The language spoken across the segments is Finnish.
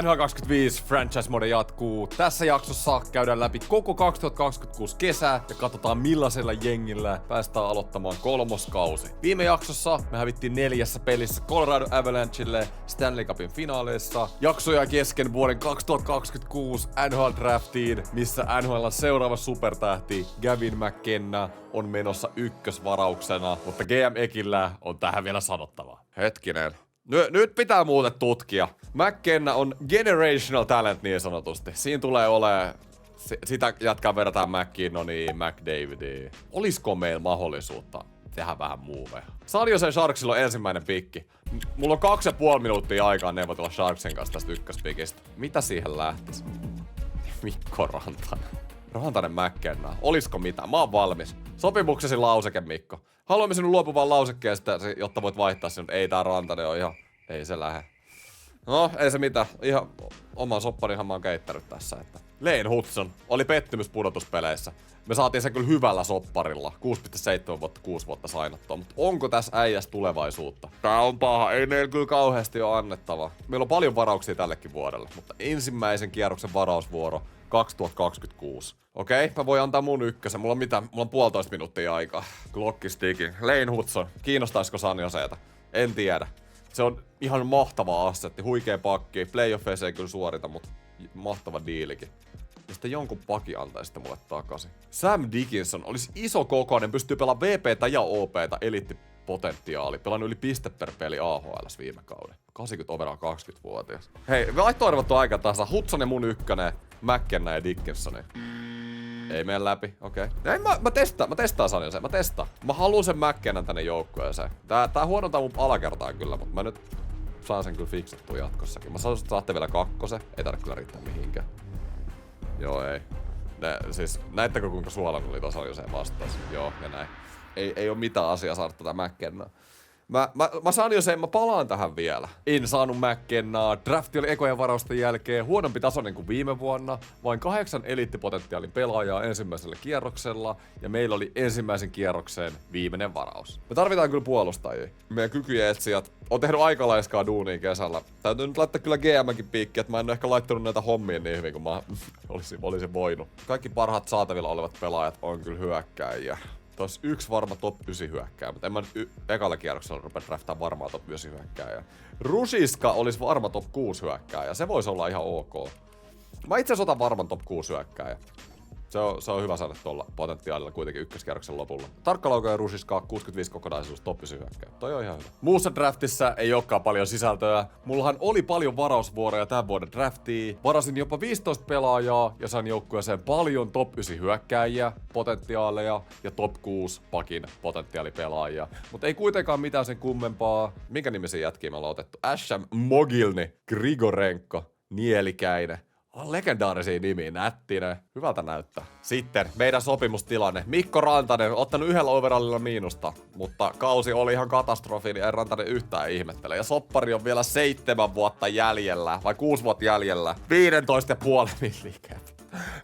NHL 25 Franchise Mode jatkuu. Tässä jaksossa käydään läpi koko 2026 kesää ja katsotaan millaisella jengillä päästään aloittamaan kolmoskausi. Viime jaksossa me hävittiin 4 pelissä Colorado Avalanchelle Stanley Cupin finaaleissa. Jaksoja kesken vuoden 2026 NHL Draftiin, missä NHL:n seuraava supertähti Gavin McKenna on menossa ykkösvarauksena, mutta GM Ekillä on tähän vielä sanottavaa. Hetkinen. Nyt pitää muuten tutkia. McKenna on generational talent niin sanotusti. Siinä tulee olemaan, sitä jatkaa verrataan McKinnoniin, McDavidiin. Olisiko meillä mahdollisuutta tehdä vähän muuveja? San Jose Sharksilla on ensimmäinen pikki. Mulla on 2,5 minuuttia aikaa neuvotella Sharksin kanssa tästä ykköspikistä. Mitä siihen lähtisi? Mikko Rantanen McKenna. Olisiko mitään? Mä oon valmis. Sopimuksesi lauseke, Mikko. Haluamme sinun luopuvan lausekkeesta, jotta voit vaihtaa sinun. Ei tää Rantanen on ihan... Ei se lähe. No, ei se mitään. Ihan oman sopparinhan mä oon keittänyt tässä. Että. Lane Hutson oli pettymys pudotuspeleissä. Me saatiin se kyllä hyvällä sopparilla. 6,7 vuotta, 6 vuotta sainattua. Mutta onko tässä äijäs tulevaisuutta? Tää on paha. Ei meillä kyllä kauheasti ole annettavaa. Meillä on paljon varauksia tällekin vuodelle. Mutta ensimmäisen kierroksen varausvuoro 2026. Okei, mä voin antaa mun ykkösen. Mulla on 1,5 minuuttia aikaa. Glockistikin. Lane Hutson. Kiinnostaisiko San Joseeta? En tiedä. Se on ihan mahtava assetti. Huikea pakki. Playoffeissa ei kyllä suorita, mutta mahtava diilikin. Ja sitten jonkun paki antaisitte mulle takaisin. Sam Dickinson olisi iso kokoinen, pystyy pelaamaan VP:tä ja OP:tä, eliittipotentiaali. Pelannut yli piste per peli AHL:ssä viime kauden. 80 overall 20-vuotias. Hei, vaihtoarvottu aika tasa. Hutson ja mun ykkönen, McKenna ja Dickinson. Ei mene läpi, okei. Okay. Mä testaan San Jose, mä testaan. Mä haluun sen McKennan tänne joukkueeseen. Tää huonontaa mun alakertaa kyllä, mutta mä nyt saan sen kyllä fiksattua jatkossakin. Mä sanoisin, että saatte vielä 2, ei tarvitse kyllä riittää mihinkään. Joo, ei. Siis, näittekö kuinka suolan oli tuossa Joseen vastaus? Joo, ja näin. Ei oo mitään asiaa saada tätä McKennaa. Mä saan jo sen, mä palaan tähän vielä. En saanut McKennaa. Drafti oli ekojen varausten jälkeen huonompi tasoinen kuin viime vuonna. Vain 8 eliittipotentiaalin pelaajaa ensimmäisellä kierroksella. Ja meillä oli ensimmäisen kierroksen viimeinen varaus. Me tarvitaan kyllä puolustajia. Meidän kykyjen etsijät on tehnyt aika laiskaa duunia kesällä. Täytyy nyt laittaa kyllä GM:nkin piikki, että mä en ole ehkä laittanut näitä hommia niin hyvin kuin mä olisin voinut. Kaikki parhaat saatavilla olevat pelaajat on kyllä hyökkääjiä. Tois yksi varma top 9 hyökkääjä, mutta en mä nyt ekalla kierroksella rupea draftaa varmaa top 9 hyökkääjää. Rusiska olisi varma top 6 hyökkääjä, se voisi olla ihan ok. Mä itse asiassa otan varman top 6 hyökkääjä. Se on hyvä saada tuolla potentiaalilla kuitenkin ykköskierroksen lopulla. Tarkkalauko ja Rusiska 65 kokonaisuus top 9 hyökkääjä. Toi on ihan hyvä. Muussa draftissa ei olekaan paljon sisältöä. Mullahan oli paljon varausvuoroja tämän vuoden draftiin. Varasin jopa 15 pelaajaa ja sain joukkueeseen paljon top 9 hyökkääjiä, potentiaaleja ja top 6 pakin potentiaalipelaajia. Mutta ei kuitenkaan mitään sen kummempaa. Minkä nimisiä jätkiä me ollaan otettu? Asham Mogilny, Grigorenko, Nielikäinen. On legendaarisia nimiä, nättinen. Hyvältä näyttää. Sitten meidän sopimustilanne. Mikko Rantanen on ottanut 1 overallilla miinusta, mutta kausi oli ihan katastrofi, niin ei Rantanen yhtään ihmettele. Ja soppari on vielä 7 vuotta jäljellä, vai 6 vuotta jäljellä. 15,5 milliä.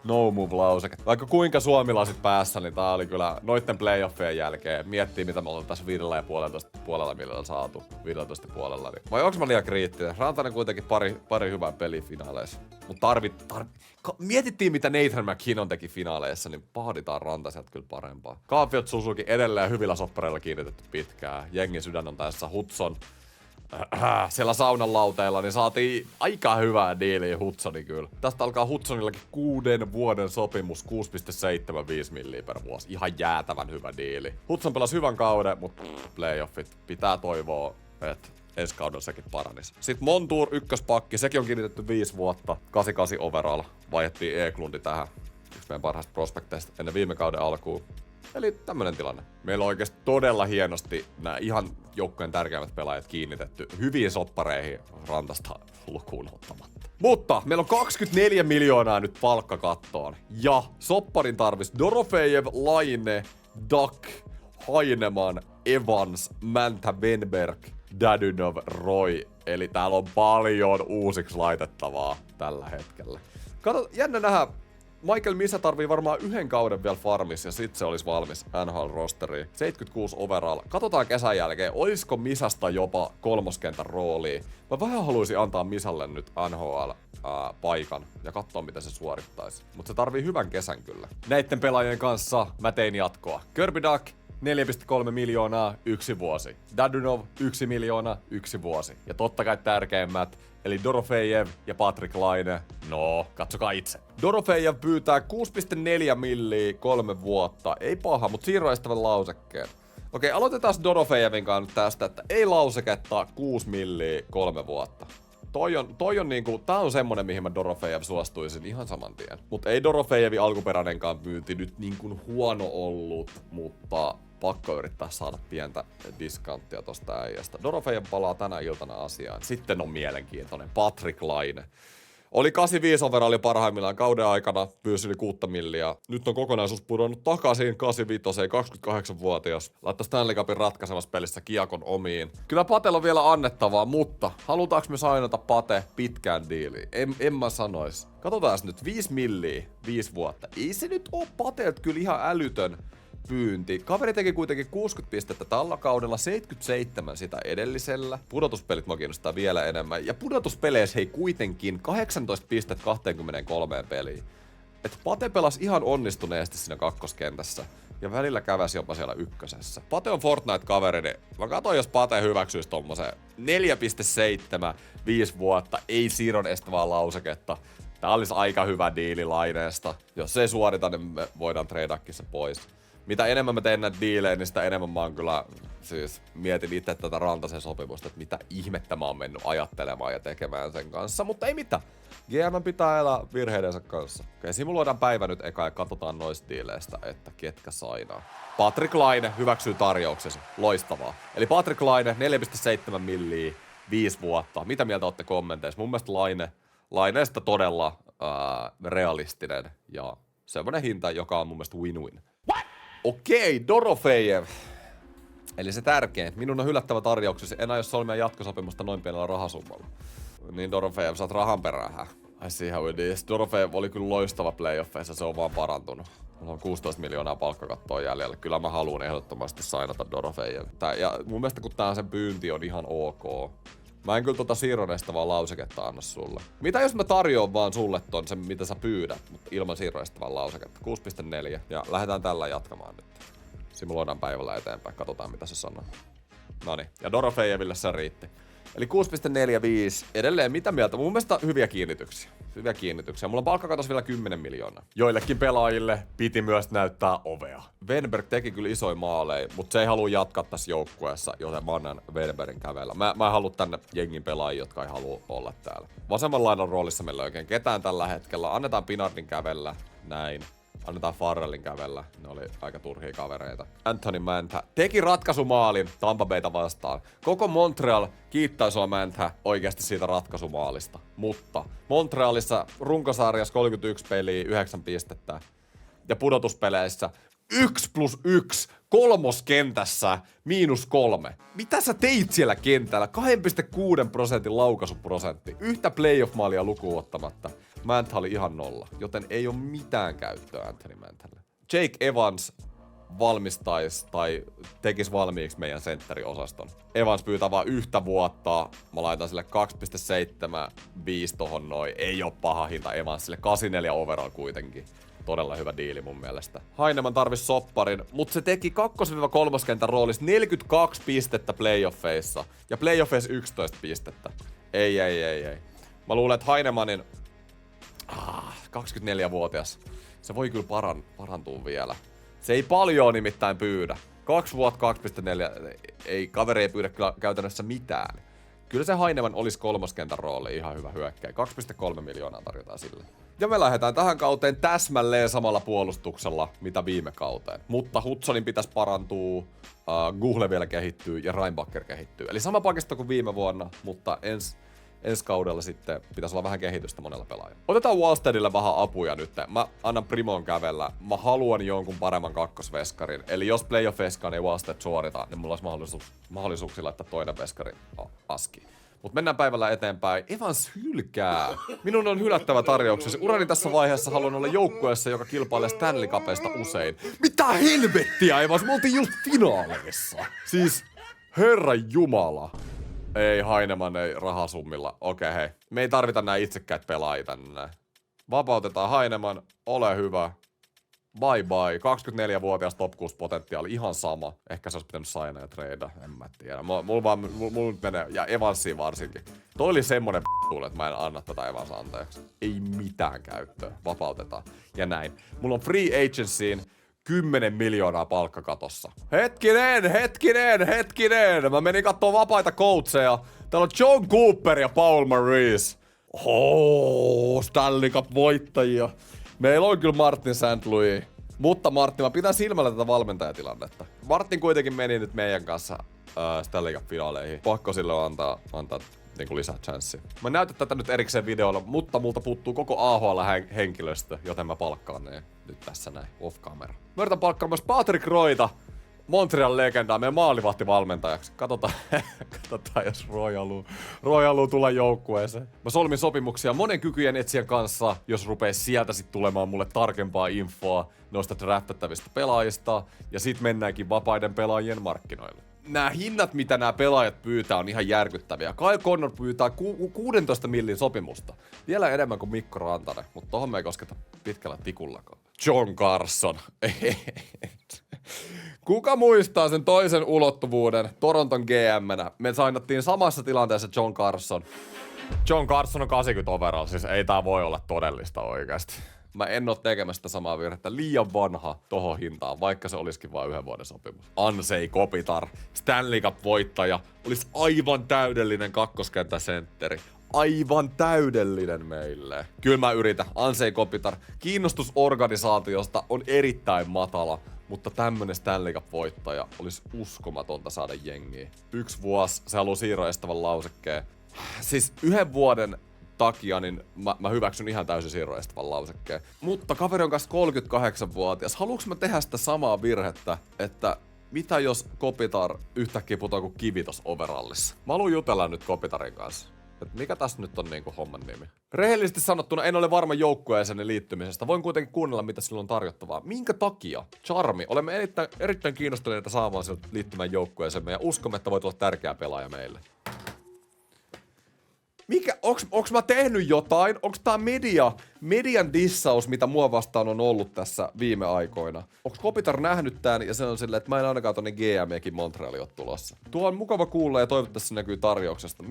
No move lauseke. Vaikka kuinka suomilaiset päässä, niin tää oli kyllä noitten playoffien jälkeen. Miettii mitä me ollaan tässä 5,5 millä saatu. 15,5. Niin. Vai onks mä liian kriittinen? Rantanen kuitenkin pari hyvää peliä finaaleissa. Mut mietittiin mitä Nathan McKinnon teki finaaleissa, niin pahditaan Rantaselta kyllä parempaa. Caulfield Suzuki edelleen hyvillä soppareilla kiinnitetty pitkään. Jengin sydän on tässä. Hutson. Siellä saunan lauteilla, niin saatiin aika hyvää diiliä Hudsoni kyllä. Tästä alkaa Hudsonillakin 6 vuoden sopimus, 6,75 milliä per vuosi. Ihan jäätävän hyvä diili. Hudson pelasi hyvän kauden, mutta playoffit pitää toivoa, että ensi kaudella sekin paranis. Sitten Montour ykköspakki, sekin on kiinnitetty 5 vuotta. 88 overall. Vaihdettiin Eklundin tähän. Yksi meidän parhaista prospekteista ennen viime kauden alkuun. Eli tämmönen tilanne. Meillä on oikeesti todella hienosti nämä ihan joukkojen tärkeimmät pelaajat kiinnitetty hyviin soppareihin Rantasta lukuun ottamatta. Mutta meillä on 24 miljoonaa nyt palkkakattoon. Ja sopparin tarvis Dorofejev, Laine, Duck, Heineman, Evans, Manta Benberg, Dadynov, Roy. Eli täällä on paljon uusiksi laitettavaa tällä hetkellä. Kato, jännä nähdä. Michael Misa tarvii varmaan yhden kauden vielä farmissa ja sit se olisi valmis NHL-rosteriin. 76 overall. Katsotaan kesän jälkeen, olisiko Misasta jopa kolmoskentän rooliin. Mä vähän haluaisin antaa Misalle nyt NHL-paikan ja katsoa, miten se suorittaisi. Mutta se tarvii hyvän kesän kyllä. Näitten pelaajien kanssa mä tein jatkoa. Kirby Dach, 4,3 miljoonaa, 1 vuosi. Dadunov, 1 miljoona, 1 vuosi. Ja totta kai tärkeimmät, eli Dorofejev ja Patrik Laine. No, katsokaa itse. Dorofejev pyytää 6,4 milliä 3 vuotta. Ei paha, mutta siirroistavan lausekkeen. Okei, aloitetaan Dorofejevin kanssa tästä, että ei lauseketta 6 milliä 3 vuotta. Toi on niinku, tää on semmonen, mihin mä Dorofejev suostuisin ihan saman tien. Mut ei Dorofejevin alkuperäinenkaan myynti nyt niinku huono ollut, mutta pakko yrittää saada pientä diskanttia tosta äijästä. Dorofejev palaa tänä iltana asiaan. Sitten on mielenkiintoinen Patrik Laine. Oli 85 overalli parhaimmillaan kauden aikana, pyysi yli 6 milliä. Nyt on kokonaisuus pudonnut takaisin 85, 28-vuotias. Laittaa Stanley Cupin ratkaisevassa pelissä kiekon omiin. Kyllä Patella on vielä annettavaa, mutta halutaanko me sainata Pate pitkään diiliin? En mä sanois. Katsotaan nyt 5 milliä 5 vuotta. Ei se nyt oo Patelta kyllä ihan älytön pyynti. Kaveri teki kuitenkin 60 pistettä tällä kaudella, 77 sitä edellisellä. Pudotuspelit mua kiinnostaa vielä enemmän. Ja pudotuspeleissä hei kuitenkin 18 pistettä 23 peliin. Et Pate pelasi ihan onnistuneesti siinä kakkoskentässä. Ja välillä käväsi jopa siellä ykkösessä. Pate on Fortnite-kaveri, niin mä katsoin, jos Pate hyväksyisi tommosen 4,7 5 vuotta, ei siirron estävää lauseketta. Tää olisi aika hyvä diili Laineesta. Jos se ei suorita, niin me voidaan treidakin se pois. Mitä enemmän mä teen näitä diilejä, niin sitä enemmän mä oon kyllä siis mietin itse tätä Rantasen sopimusta, että mitä ihmettä mä oon mennyt ajattelemaan ja tekemään sen kanssa, mutta ei mitään. GM pitää elää virheidensä kanssa. Okei, simuloidaan päivä nyt eka ja katsotaan noista diileistä, että ketkä sainaa. Patrik Laine hyväksyy tarjouksesi. Loistavaa. Eli Patrik Laine, 4,7 milliä, 5 vuotta. Mitä mieltä ootte kommenteissa? Mun mielestä Laineesta todella realistinen ja semmonen hinta, joka on mun mielestä win-win. Okei, Dorofejev. Eli se tärkein. Minun on hylättävä tarjouksesi. En aio solmia jatkosopimusta noin pienellä rahasummalla. Niin Dorofejev, saat rahan perään. I see how it is. Dorofejev oli kyllä loistava playoffeissa, se on vaan parantunut. Mulla on 16 miljoonaa palkkakattoa jäljellä. Kyllä mä haluan ehdottomasti sainata Dorofejev. Ja mun mielestä kun tää sen pyynti on ihan ok. Mä en kyllä siirroneista vaan lauseketta anna sulle. Mitä jos mä tarjoan vaan sulle ton sen, mitä sä pyydät, mutta ilman siirroneista vaan lauseketta? 6,4 ja lähdetään tällä jatkamaan nyt. Simuloidaan päivällä eteenpäin, katsotaan mitä se sanoo. Noniin, ja Dorofejeville se riitti. Eli 6,45. Edelleen mitä mieltä? Mun mielestä hyviä kiinnityksiä. Hyviä kiinnityksiä. Mulla on palkkakatos vielä 10 miljoonaa. Joillekin pelaajille piti myös näyttää ovea. Wenberg teki kyllä isoja maaleja, mutta se ei halua jatkaa tässä joukkueessa, joten mä annan Wenbergin kävellä. Mä en halua tänne jengin pelaajia, jotka ei halua olla täällä. Vasemman laidan roolissa meillä ei oikein ketään tällä hetkellä. Annetaan Pinardin kävellä. Näin. Annetaan Farrellin kävellä. Ne oli aika turhia kavereita. Anthony Mantha teki ratkaisumaalin Tampa Bayta vastaan. Koko Montreal kiittää sua Mantha oikeasti siitä ratkaisumaalista. Mutta Montrealissa runkosarjassa 31 peliä, 9 pistettä. Ja pudotuspeleissä 1+1 kolmoskentässä -3. Mitä sä teit siellä kentällä? 2,6% laukaisuprosentti. Yhtä playoff-maalia lukuun ottamatta. Mantha oli ihan 0, joten ei ole mitään käyttöä Anthony Manthalle. Jake Evans valmistaisi tai tekisi valmiiksi meidän sentteri-osaston. Evans pyytää vaan 1 vuotta. Mä laitan sille 2,75 tohon noin. Ei oo paha hinta Evansille. 84 overall kuitenkin. Todella hyvä diili mun mielestä. Heineman tarvisi sopparin, mutta se teki 2-3 kentän roolissa 42 pistettä playoffeissa. Ja playoffeissa 11 pistettä. Ei. Mä luulen, että Heinemannin 24-vuotias. Se voi kyllä parantua vielä. Se ei paljon nimittäin pyydä. 2 vuotta 2,4. Ei, kaveri ei pyydä kyllä käytännössä mitään. Kyllä se Heineman olisi kolmoskentän rooli ihan hyvä hyökkäjä. 2,3 miljoonaa tarjotaan sille. Ja me lähdetään tähän kauteen täsmälleen samalla puolustuksella, mitä viime kauteen. Mutta Hudsonin pitäisi parantua, Google vielä kehittyy ja Reinbacher kehittyy. Eli sama pakisto kuin viime vuonna, mutta ensi kaudella sitten pitäisi olla vähän kehitystä monella pelaajalla. Otetaan Wallstedille vähän apuja nyt. Mä annan Primon kävellä. Mä haluan jonkun paremman kakkosveskarin. Eli jos playoff-veskaan ei Wallsted suorita, niin mulla olisi mahdollisuuksia laittaa toinen veskari aski. Mutta mennään päivällä eteenpäin. Evans hylkää. Minun on hylättävä tarjouksesi. Urani tässä vaiheessa haluan olla joukkueessa, joka kilpailee Stanley Cupista usein. Mitä helvettiä, Evans? Me oltiin just finaaleissa. Siis, herra jumala. Ei Heineman, ei rahasummilla. Okei, hei. Me ei tarvita nää itsekkäät pelaajia tänne. Vapautetaan Heineman. Ole hyvä. Bye bye. 24-vuotias top 6 potentiaali. Ihan sama. Ehkä se olisi pitänyt saina ja treida. En mä tiedä. Mulla nyt menee. Ja Evansiin varsinkin. Toi oli semmonen että mä en anna tätä Evans anteeksi. Ei mitään käyttöä. Vapautetaan. Ja näin. Mulla on free agencyin 10 miljoonaa palkkakatossa. Hetkinen! Mä menin kattoo vapaita coacheja. Täällä on John Cooper ja Paul Maurice. Stanley Cup voittajia. Meillä on kyllä Martin St. Louis. Mutta Martin, mä pitän silmällä tätä valmentajatilannetta. Martin kuitenkin meni nyt meidän kanssa Stanley Cup-finaaleihin. Pakko sille antaa niinku lisää chanssia. Mä näytän tätä nyt erikseen videolla, mutta multa puuttuu koko AHL-henkilöstö, joten mä palkkaan ne nyt tässä näin, off-camera. Mä yritän palkkaa myös Patrick Royta, Montreal legendaa, meidän maalivahtivalmentajaksi. Katsotaan jos Roy haluu tulla joukkueeseen. Mä solmin sopimuksia monen kykyjen etsijän kanssa, jos rupee sieltä sit tulemaan mulle tarkempaa infoa noista draftattavista pelaajista. Ja sit mennäänkin vapaiden pelaajien markkinoille. Nää hinnat, mitä nämä pelaajat pyytää, on ihan järkyttäviä. Kyle Connor pyytää 16 millin sopimusta. Vielä enemmän kuin Mikko Rantanen, mutta tohon me ei kosketa pitkällä tikullakaan. John Carson. Kuka muistaa sen toisen ulottuvuuden Toronton GM-nä? Me sainattiin samassa tilanteessa John Carson. John Carson on 80 overall, siis ei tää voi olla todellista oikeasti. Mä en oo tekemästä samaa virhettä. Liian vanha tohon hintaan, vaikka se olisikin vain 1 vuoden sopimus. Ansei Kopitar, Stanley Cup-voittaja, olisi aivan täydellinen kakkoskenttäsentteri. Aivan täydellinen meille. Kyllä mä yritän. Ansei Kopitar. Kiinnostus organisaatiosta on erittäin matala, mutta tämmönen Stanley Cup-voittaja olisi uskomatonta saada jengiä. 1 vuosi, se haluaa siirroestävän lausekkeen. Siis 1 vuoden takia, niin mä hyväksyn ihan täysin siirroestävän lausekkeen. Mutta kaveri on kanssa 38-vuotias. Haluuks mä tehdä sitä samaa virhettä, että mitä jos Kopitar yhtäkkiä putoaa kuin kivi tossa overallissa? Mä haluan jutella nyt Kopitarin kanssa. Et mikä tässä nyt on niinku homman nimi? Rehellisesti sanottuna en ole varma joukkueeseeni liittymisestä. Voin kuitenkin kuunnella, mitä sillä on tarjottavaa. Minkä takia? Charmi. Olemme erittäin kiinnostuneita saamaan siltä liittymään joukkueeseemme ja uskomme, että voi tulla tärkeä pelaaja meille. Onks mä tehnyt jotain? Onks tää median dissaus, mitä mua vastaan on ollut tässä viime aikoina? Onks Kopitar nähnyt tän ja se on silleen, että mä en ainakaan tonne GM-ekin Montreali ole tulossa? Tuo on mukava kuulla ja toivottavasti se näkyy tarjouksesta.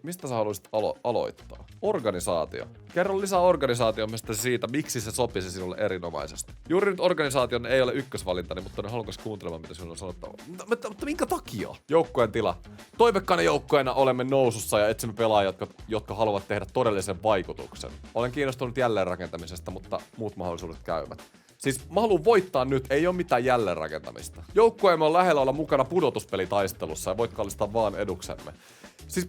Mistä sä haluaisit aloittaa? Organisaatio. Kerro lisää organisaatiosta siitä, miksi se sopisi sinulle erinomaisesti. Juuri nyt organisaation ei ole ykkösvalintani, mutta olen halukas kuuntelemaan, mitä sinulla on sanottavaa. Mutta minkä takia? Joukkueen tila. Toivekkaana joukkueena olemme nousussa ja etsimme pelaajia, jotka haluavat tehdä todellisen vaikutuksen. Olen kiinnostunut jälleenrakentamisesta, mutta muut mahdollisuudet käyvät. Siis mä haluan voittaa nyt, ei oo mitään jälleenrakentamista. Joukkueemme on lähellä olla mukana pudotuspelitaistelussa ja voit kallistaa vaan eduksemme. Siis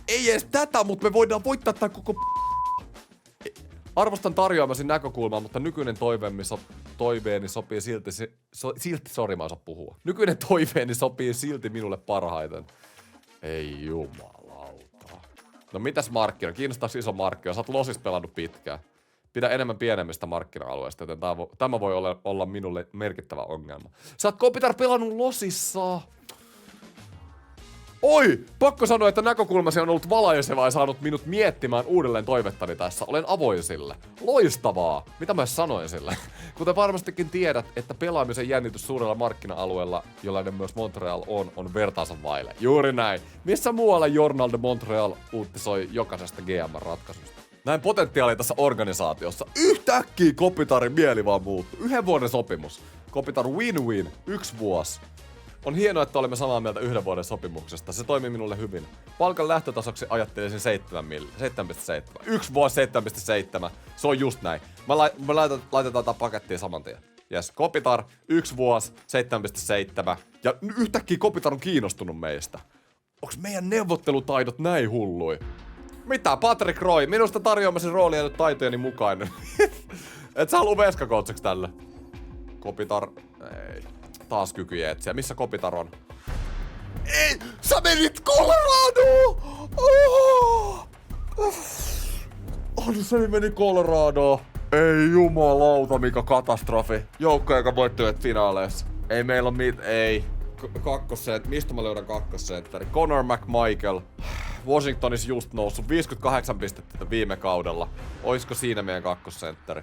ei edes tätä, mutta me voidaan voittaa tää koko Arvostan tarjoamasi näkökulmaa, mutta nykyinen toiveeni sopii mä osaa puhua. Nykyinen toiveeni sopii silti minulle parhaiten. Ei jumalauta. No mitäs markkina? Kiinnostaako iso markkina? Sä oot Losissa pelannut pitkään. Pidä enemmän pienemmistä markkina-alueista, joten tämä voi olla minulle merkittävä ongelma. Sä oot Kopitar pelannut Losissa. Oi! Pakko sanoa, että näkökulmasi on ollut valaiseva ja saanut minut miettimään uudelleen toivettani tässä. Olen avoin sille. Loistavaa! Mitä mä sanoin sille? Kuten varmastikin tiedät, että pelaamisen jännitys suurella markkina-alueella, jollainen myös Montreal on vertaansa vaille. Juuri näin. Missä muualla Journal de Montreal uutisoi jokaisesta GM-ratkaisusta? Näin potentiaalia tässä organisaatiossa. Yhtäkkiä Kopitarin mieli vaan muuttui. 1 vuoden sopimus. Kopitar win-win. 1 vuosi. On hienoa, että olemme samaa mieltä 1 vuoden sopimuksesta. Se toimii minulle hyvin. Palkan lähtötasoksi ajattelisin 7,7. 1 vuosi 7,7. Se on just näin. Me laitetaan tää pakettiin saman tien. Jes, Kopitar, 1 vuosi, 7,7. Ja yhtäkkiä Kopitar on kiinnostunut meistä. Onks meidän neuvottelutaidot näin hullui? Mitä, Patrick Roy? Minusta tarjoamasi roolia nyt taitojeni mukainen. Et sä haluu veskakoutseksi tälle? Kopitar, ei. Taas kykyjä etsiä. Missä Kopitar on? Ei! Sä menit Coloradoon! Oh! Se meni Coloradoon. Ei jumalauta, mikä katastrofi. Joukko, joka voittivat finaaleissa. Ei meillä oo ei. Mistä mä löydän kakkosentteri? Connor McMichael. Washingtonissa just noussut 58 pistettä viime kaudella. Oisko siinä meidän kakkosentteri?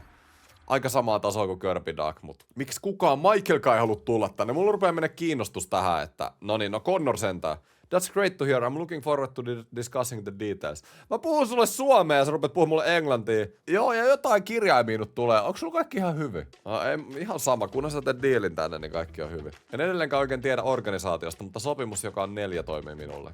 Aika samaa tasoa kuin Kirby Duck, mut miksi kukaan Michaelkaan ei halua tulla tänne? Mulla rupeaa mennä kiinnostus tähän, että no Connor sentään. That's great to hear. I'm looking forward to discussing the details. Mä puhun sulle suomea ja sä rupeat puhua mulle englantia. Joo, ja jotain kirjaimia nyt tulee. Onko sulla kaikki ihan hyvin? Ei, ihan sama. Kunhan sä teet dealin tänne, niin kaikki on hyvin. En edelleenkään oikein tiedä organisaatiosta, mutta sopimus, joka on 4, toimii minulle.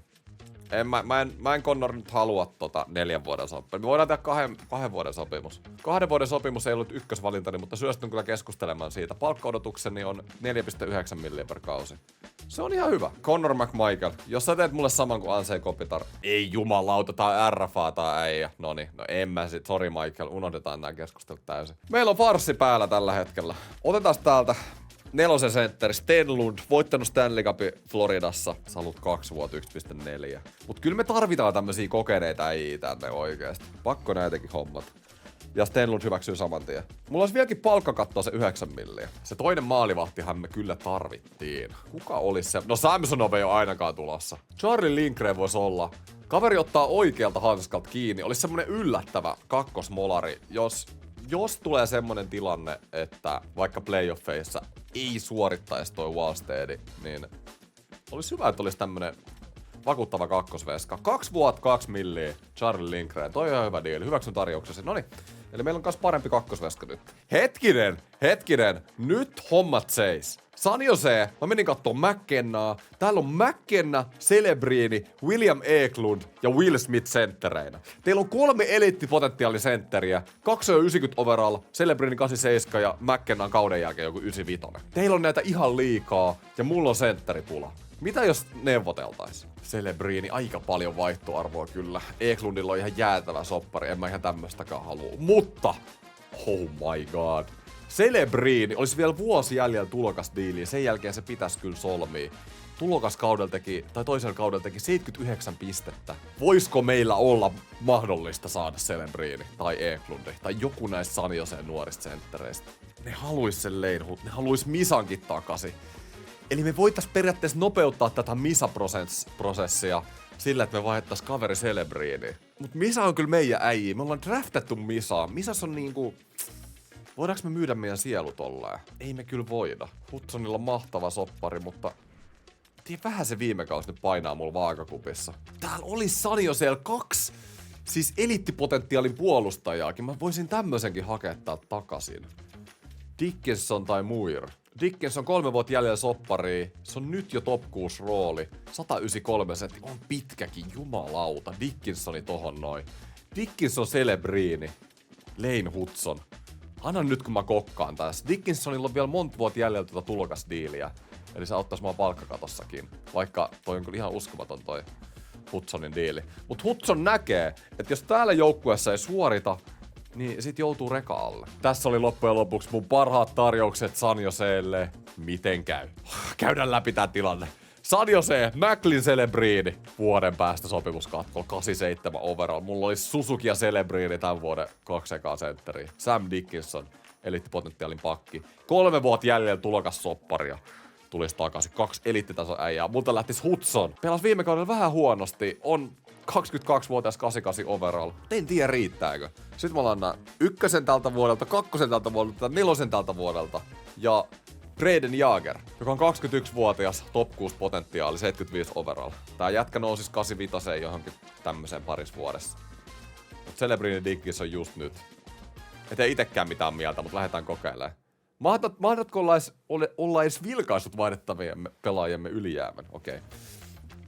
Mä en Connor nyt halua 4 vuoden sopimus. Me voidaan tehdä 2 vuoden sopimus. 2 vuoden sopimus ei ollut ykkösvalintani, mutta suostun kyllä keskustelemaan siitä. Palkka-odotukseni on 4,9 milliä per kausi. Se on ihan hyvä. Connor McMichael. Jos sä teet mulle saman kuin Ansei Kopitar. Ei jumalauta, tai RFA tai äijä. Noniin, no en mä sit. Sori Michael, unohdetaan nää keskustelut täysin. Meillä on farssi päällä tällä hetkellä. Otetaan täältä 4. sentteri Stenlund, voittanut Stanley Cupin Floridassa. Salut 2 vuotta 1,4. Mut kyllä me tarvitaan tämmösiä kokeneita äijiä tänne oikeesti. Pakko näitäkin hommat. Ja Stenlund hyväksyy saman tien. Mulla olisi vieläkin palkkakattoa se 9 milliä. Se toinen maalivahtihan me kyllä tarvittiin. Kuka olisi se? No Samsonov ei ole ainakaan tulossa. Charlie Lindgren voisi olla. Kaveri ottaa oikealta hanskalta kiinni. Olisi semmonen yllättävä kakkosmolari, jos tulee semmonen tilanne, että vaikka playoffeissa ei suorittaisi toi Wallstead, niin olisi hyvä, että olisi tämmönen vakuuttava kakkosveska. 2 vuotta 2 milliä, Charlie Lindgren. Toi on ihan hyvä deal. Hyväksyn tarjouksesi. Noniin. Eli meillä on kans parempi kakkosveska nyt. Hetkinen. Nyt hommat seis. San Jose, mä menin kattoo McKennaa. Täällä on McKenna, Celebrini, William Eklund ja Will Smith senttereinä. Teillä on 3 eliittipotentiaalisentteriä. 2 on 90 overall, Celebrini 87 ja McKenna on kauden jälkeen joku 95. Teillä on näitä ihan liikaa ja mulla on sentteripula. Mitä jos neuvoteltais? Celebrini, aika paljon vaihtoarvoa kyllä. Eklundilla on ihan jäätävä soppari, en mä ihan tämmöstäkään halua. Mutta, oh my god. Celebrini olisi vielä vuosi jäljellä tulokasdiiliä, sen jälkeen se pitäisi kyllä solmia. Toisella kaudella teki 79 pistettä. Voisiko meillä olla mahdollista saada Celebrini tai Eklundi tai joku näistä San Joseen nuorista senttereistä? Ne haluis sen Leinhut, ne haluis Misankin takaisin. Eli me voitais periaatteessa nopeuttaa tätä Misa-prosessia sillä, että me vaihdettaisiin kaveri Celebriniin. Mut Misa on kyllä meidän äijä. Me ollaan draftattu Misaa. Misas on niinku... Voidaanko me myydä meidän sielu tolleen? Ei me kyllä voida. Hudsonilla on mahtava soppari, mutta... vähän se viime kausi nyt painaa mulla vaakakupissa. Täällä oli San Josella 2 siis eliittipotentiaalin puolustajaakin. Mä voisin tämmösenkin hakea takaisin. Dickinson tai Muir. Dickinson 3 vuotta jäljellä sopparia. Se on nyt jo top 6 rooli. 193 sentti. On pitkäkin, jumalauta. Dickinsoni tohon noin. Dickinson, Celebrini. Lane Hudson. Anna nyt kun mä kokkaan tässä. Dickinsonilla on vielä monta vuotta jäljellä tuota tulokasdiiliä. Eli se auttais mua palkkakatossakin. Vaikka toi on kyllä ihan uskomaton toi Hudsonin diili. Mut Hudson näkee, että jos täällä joukkueessa ei suorita, niin sit joutuu reka alle. Tässä oli loppujen lopuksi mun parhaat tarjoukset San Joseelle. Miten käy? Käydään läpi tää tilanne. San Jose, Macklin, Celebrini. Vuoden päästä sopimuskatkolla, 87 overall. Mulla oli Suzuki ja Celebrini tämän vuoden 2 ekaa sentteriä. Sam Dickinson, eliittipotentiaalin pakki. 3 vuotta jäljellä tulokassopparia. Tulisi takaisin 2 eliittitason äijää. Multa lähtis Hudson. Pelas viime kaudella vähän huonosti. On 22-vuotias 88 overall. En tiedä riittääkö. Sitten mä ollaan 1 tältä vuodelta, 2 tältä vuodelta, 4 tältä vuodelta. Ja Braden Jager, joka on 21-vuotias, top 6 potentiaali, 75 overall. Tää jätkä nousis 85 johonkin tämmöiseen paris vuodessa. Mut Celebrini Dickinson just nyt. Et ei itekään mitään mieltä, mut lähdetään kokeilemaan. Mahdatko olla edes vilkaissut vaihdettavien pelaajiemme ylijäämän? Okei.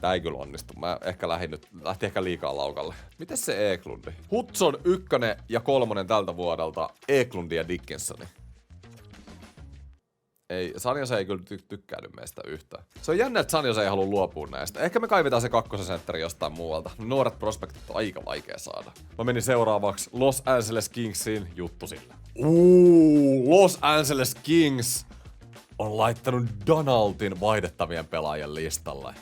Tää ei kyllä onnistu. Mä ehkä lähti ehkä liikaa laukalle. Mites se Eklundi? Hudson 1 ja 3 tältä vuodelta. Eklundi ja Dickinsoni. Ei, San Jose ei kyllä tykkänyt meistä yhtään. Se on jännä, että San Jose ei halua luopua näistä. Ehkä me kaivetaan se 2. sentteri jostain muualta. Nuoret prospektit on aika vaikea saada. Mä menin seuraavaksi Los Angeles Kingsiin, juttu sillä. Los Angeles Kings on laittanut Donaldin vaihdettavien pelaajien listalle.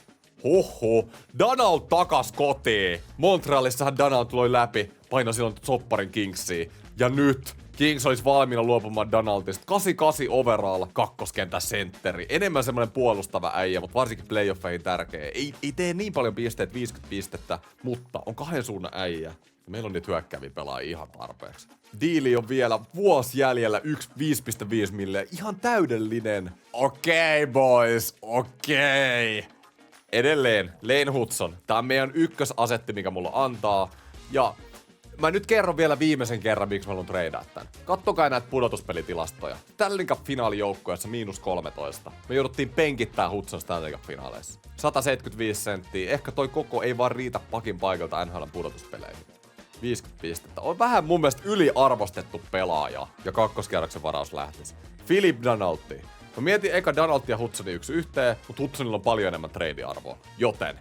Huhhuh. Donald takas kotiin. Montrealissahan Donald tuli läpi. Paino silloin sopparin Kingsiin. Ja nyt Kings olisi valmiina luopumaan Donaldista. 88 overall kakkoskentän sentteri. Enemmän semmonen puolustava äijä, mutta varsinkin playoffeihin tärkeä. Ei tee niin paljon pisteet, 50 pistettä, mutta on kahden suunnan äijä. Meillä on niitä hyökkääviä pelaajia ihan tarpeeksi. Diili on vielä vuosi jäljellä, 5,5 milliä. Ihan täydellinen. Okei, boys, okei. Edelleen, Lane Hutson. Tää on meidän ykkösasetti, mikä mulla antaa. Ja mä nyt kerron vielä viimeisen kerran, miksi mä haluan treidaa tän. Kattokaa näitä pudotuspelitilastoja. Stanley Cup-finaalijoukkueessa -13. Me jouduttiin penkittää Hutson Stanley Cup-finaaleissa. 175 senttiä. Ehkä toi koko ei vaan riitä pakin paikalta NHL:n pudotuspeleihin. 50 pistettä. On vähän mun mielestä yliarvostettu pelaaja. Ja kakkoskierroksen varaus lähtisi. Philip Donaldi. Mä mietin eka Donaldi ja Hutsonin yksi yhteen, mutta Hutsonilla on paljon enemmän trade-arvoa. Joten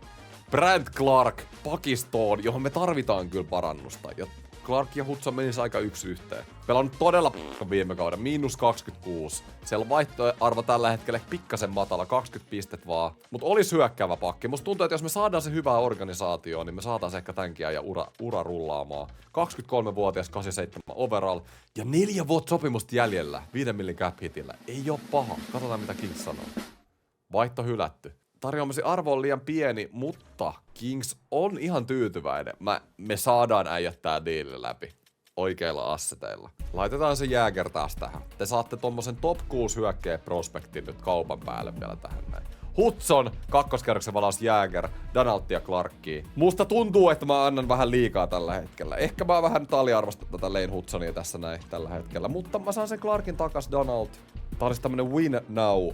Brant Clark pakistoon, johon me tarvitaan kyllä parannusta. Ja Clark ja Hutson menisi aika yksi yhteen. Pelannut todella viime kauden, -26. Siellä on vaihtoarvo tällä hetkellä pikkasen matala, 20 pistet vaan. Mutta olisi hyökkäävä pakki. Musta tuntuu, että jos me saadaan se hyvää organisaatioon, niin me saadaan ehkä tämänkin ajan ura rullaamaan. 23-vuotias, 87 overall ja 4 vuotta sopimusta jäljellä, 5 millin cap hitillä. Ei oo paha. Katsotaan mitä Kings sanoo. Vaihto hylätty. Tarjoamasi arvo on liian pieni, mutta Kings on ihan tyytyväinen. Me saadaan äijättää diilille läpi. Oikeilla asseteilla. Laitetaan se Jäger taas tähän. Te saatte tommosen top 6 hyökkää prospektin nyt kaupan päälle vielä tähän näin. Hutson, kakkoskerroksen valaus Jäger, Donaldi ja Clarkia. Musta tuntuu, että mä annan vähän liikaa tällä hetkellä. Ehkä mä vähän nyt aliarvostan tätä Lane Hutsonia tässä näin tällä hetkellä. Mutta mä saan sen Clarkin takas Donald. Tää olisi tämmönen win now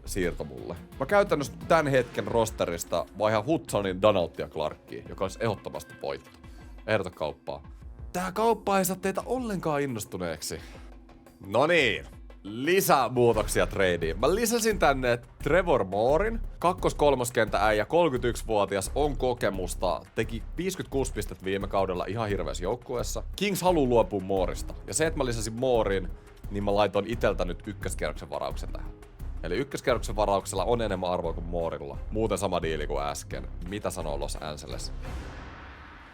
siirto mulle. Mä käytännössä tän hetken rosterista vaihan Hutsonin, Donaldia ja Clarkia, joka olisi ehdottomasti voitto. Ehdota kauppaa. Tää kauppa ei saa teitä ollenkaan innostuneeksi. No niin, lisämuutoksia tradeen. Mä lisäsin tänne Trevor Moorin, kakkos-kolmoskentä äijä, 31-vuotias, on kokemusta, teki 56 pistettä viime kaudella ihan hirveässä joukkueessa. Kings haluu luopua Moorista. Ja se, että mä lisäsin Moorin, niin mä laitoin iteltä nyt ykköskierroksen varauksen tähän. Eli ykköskerroksen varauksella on enemmän arvoa kuin Moorilla. Muuten sama diili kuin äsken. Mitä sanoo Los Angeles?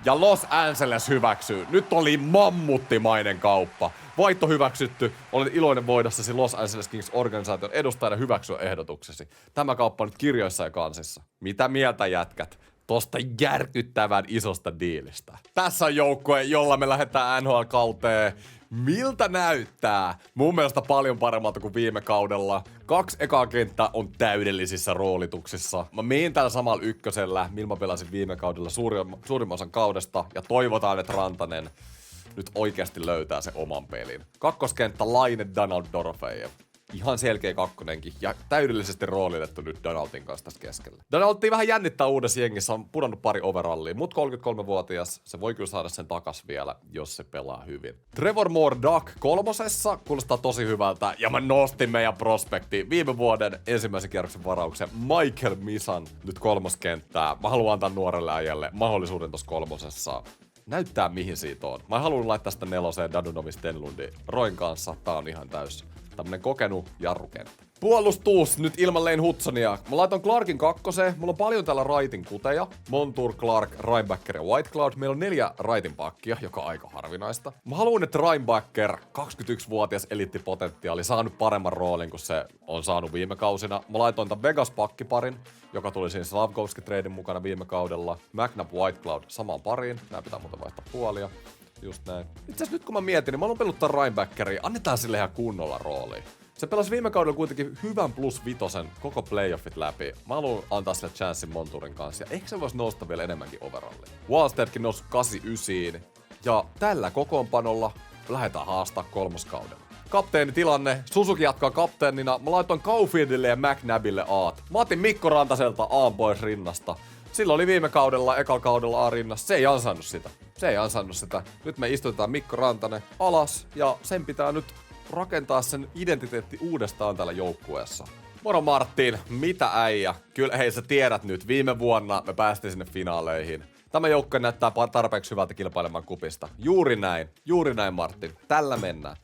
Ja Los Angeles hyväksyy. Nyt oli mammuttimainen kauppa. Vaihto hyväksytty. Olen iloinen voidessasi Los Angeles Kings organisaation edustajana hyväksyä ehdotuksesi. Tämä kauppa on nyt kirjoissa ja kansissa. Mitä mieltä jätkät tosta järkyttävän isosta diilistä? Tässä on joukkue, jolla me lähdetään NHL-kauteen. Miltä näyttää? Mun mielestä paljon paremmalta kuin viime kaudella. 2 ekaa kenttää on täydellisissä roolituksissa. Mä menen tällä samalla ykkösellä, millä mä pelasin viime kaudella suurimman osan kaudesta. Ja toivotaan, että Rantanen nyt oikeasti löytää se oman pelin. Kakkoskenttä Laine, Donald, Dorofejev. Ihan selkeä kakkonenkin ja täydellisesti roolitettu nyt Donaldin kanssa tässä keskellä. Donaldi vähän jännittää uudessa jengissä, on pudonnut pari overallia, mut 33-vuotias, se voi kyllä saada sen takas vielä, jos se pelaa hyvin. Trevor Moore Duck kolmosessa kuulostaa tosi hyvältä ja mä nostin meidän prospekti viime vuoden ensimmäisen kierroksen varauksen Michael Misan nyt kolmoskenttää. Mä haluan antaa nuorelle äijälle mahdollisuuden tossa kolmosessa. Näyttää mihin siitä on. Mä haluan laittaa sitä neloseen Dadunovis Stenlundi Roin kanssa, tää on ihan täys. Tämmönen kokenut jarrukenttä. Puolustus nyt ilman Lane Hutsonia. Mä laitan Clarkin kakkoseen. Mulla on paljon täällä raitin kuteja. Montour, Clark, Reinbacker ja Whitecloud. Meillä on 4 raitin pakkia, joka on aika harvinaista. Mä haluan, että Reinbacker, 21-vuotias eliittipotentiaali, saa nyt paremman roolin kuin se on saanut viime kausina. Mä laitoin tämän Vegas-pakkiparin, joka tuli siinä Slavkovski-treidin mukana viime kaudella. McNabb, Whitecloud samaan pariin. Nää pitää muuten vaihtaa puolia. Just näin. Itse asiassa nyt kun mä mietin, niin mä haluan peluttaa Reinbackeria. Annetaan sille ihan kunnolla rooliin. Se pelasi viime kaudella kuitenkin hyvän +5 koko playoffit läpi. Mä haluan antaa sille chanssin Montourin kanssa. Ja ehkä se voisi nousta vielä enemmänkin overalliin. Wallstedkin nousi 89. Ja tällä kokoonpanolla lähdetään haastaa kolmoskaudella. Kapteenitilanne. Suzuki jatkaa kapteenina. Mä laitoin Caufieldille ja McNabbille Aat. Mä otin Mikko Rantaselta A pois rinnasta. Silloin oli viime kaudella, ekalla kaudella A-rinnassa. Se ei ansainnut sitä. Nyt me istutetaan Mikko Rantanen alas ja sen pitää nyt rakentaa sen identiteetti uudestaan täällä joukkueessa. Moro Martin, mitä äijä? Kyllä hei sä tiedät nyt, viime vuonna me päästiin sinne finaaleihin. Tämä joukkue näyttää tarpeeksi hyvältä kilpailemaan kupista. Juuri näin Martin. Tällä mennään.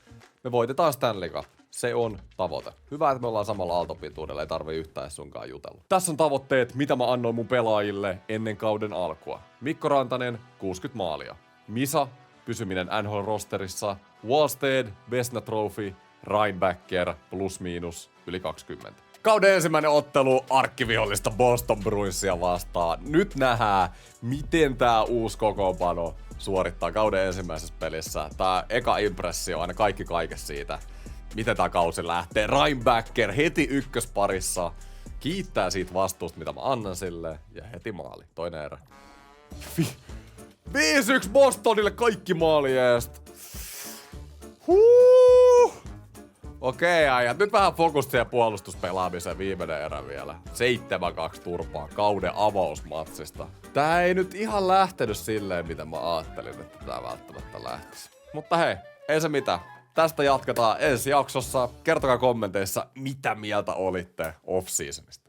Me voitetaan Stanley Cup. Se on tavoite. Hyvä, että me ollaan samalla aaltopituudella, ei tarvi yhtään sunkaan jutella. Tässä on tavoitteet, mitä mä annoin mun pelaajille ennen kauden alkua. Mikko Rantanen, 60 maalia. Misa, pysyminen NHL-rosterissa. Wallstead, Vesna Trophy, Reinbacker, plus miinus, yli 20. Kauden ensimmäinen ottelu arkkivihollista Boston Bruinsia vastaan. Nyt nähdään, miten tää uusi kokoonpano suorittaa kauden ensimmäisessä pelissä. Tää eka impressio, aina kaikki kaikessa siitä, miten tää kausi lähtee. Reinbacker heti ykkösparissa. Kiittää siitä vastuusta, mitä mä annan sille. Ja heti maali. Toinen erä. 5-1 Bostonille kaikki maalieest. Okei, äijät. Nyt vähän fokusta ja puolustuspelaamiseen viimeinen erä vielä. 7-2 turpaa kauden avausmatsista. Tää ei nyt ihan lähtenyt silleen, mitä mä ajattelin, että tää välttämättä lähtisi. Mutta hei, ei se mitään. Tästä jatketaan ensi jaksossa. Kertokaa kommenteissa, mitä mieltä olitte off-seasonista.